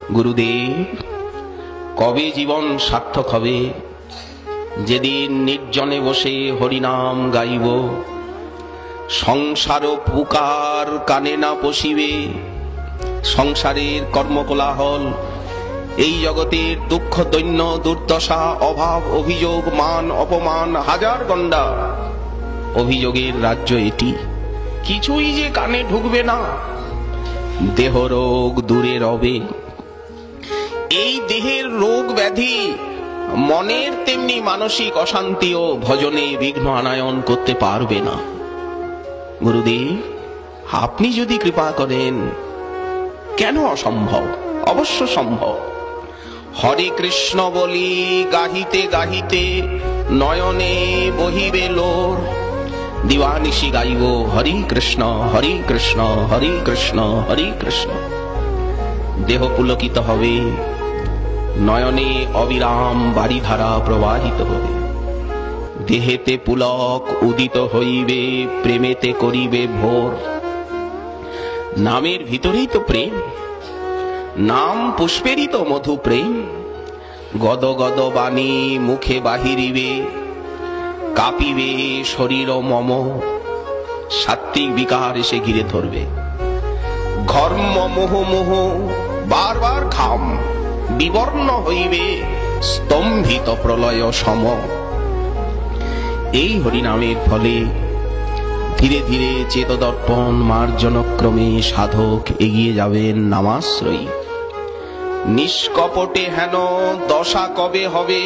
গুরুদেব, কবে জীবন সার্থক হবে? যেদিন নির্জনে বসে হরিনাম গাইব, সংসার পুকার কানে না পশিবে। সংসারের কর্মকোলাহল, এই জগতের দুঃখ দৈন্য দুর্দশা অভাব অভিযোগ মান অপমান হাজার গন্ডা, অভিযোগের রাজ্য এটি। কিছুই যে কানে ঢুকবে না। দেহ রোগ দূরে রবে। এই দেহের রোগ ব্যাধি মনের তেমনি মানসিক অশান্তিও ভজনে বিঘ্ন আনায়ন করতে পারবে না। গুরুদেব, আপনি যদি কৃপা করেন, কেন অসম্ভব? অবশ্য সম্ভব। হরে কৃষ্ণ বলি গাহিতে গাহিতে নয়নে বহিবে লোর। দিবানিশি গাইব হরি কৃষ্ণ হরি কৃষ্ণ হরি কৃষ্ণ হরি কৃষ্ণ। দেহ পুলকিত হবে, নয়নে অবিরাম বারিধারা প্রবাহিত হবে। দেহেতে পুলক উদিত হইবে, প্রেমেতে করিবে ভোর। নামের ভিতরেই তো প্রেম, নাম পুষ্পেরই তো মধু প্রেম। গদ গদ বাণী মুখে বাহিরিবে, কাঁপিবে শরীর মম। সাত্ত্বিক বিকার এসে ঘিরে ধরবে। ঘর্ম মোহ মোহ বারবার ঘাম, বিবর্ণ হইবে স্তম্ভিত প্রলয় সম। এই হরিনামের ফলে ধীরে ধীরে চেতদর্পণ মার্জনক্রমে সাধক এগিয়ে যাবেন নামাশ্রয়ী। নিষ্কপটে হেন দশা কবে হবে,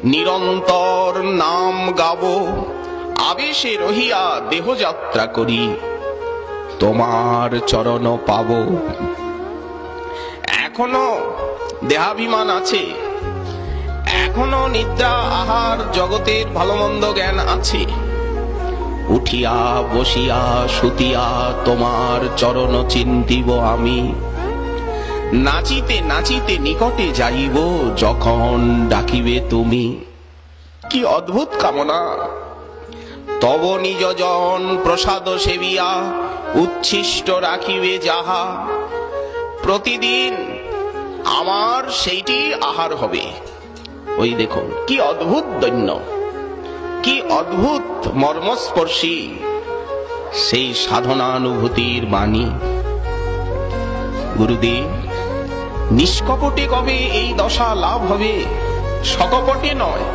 নিরন্তর নাম গাব। আবেশে রহিয়া দেহযাত্রা করি, তোমার চরণ পাব। এখনো দেহাভিমান আছে, এখনো নিদ্রা আহার জগতের ভালো মন্দ জ্ঞান আছে। উঠিয়া বসিয়া শুতিয়া তোমার চরণ চিন্তিব আমি। নাচিতে নাচিতে নিকটে যাইব, যখন ডাকিবে তুমি। কি অদ্ভুত কামনা! তব নিজ জন প্রসাদ সেবিয়া উচ্ছিষ্ট রাখিবে যাহা। প্রতিদিন আমার সেইটি আহার হবে। ওই দেখুন কি অদ্ভুত দৈন্য, কি অদ্ভুত মর্মস্পর্শী সেই সাধনানুভূতির বাণী। গুরুদেব, নিষ্কপটে কবে এই দশা লাভ হবে? সকপটে নয়,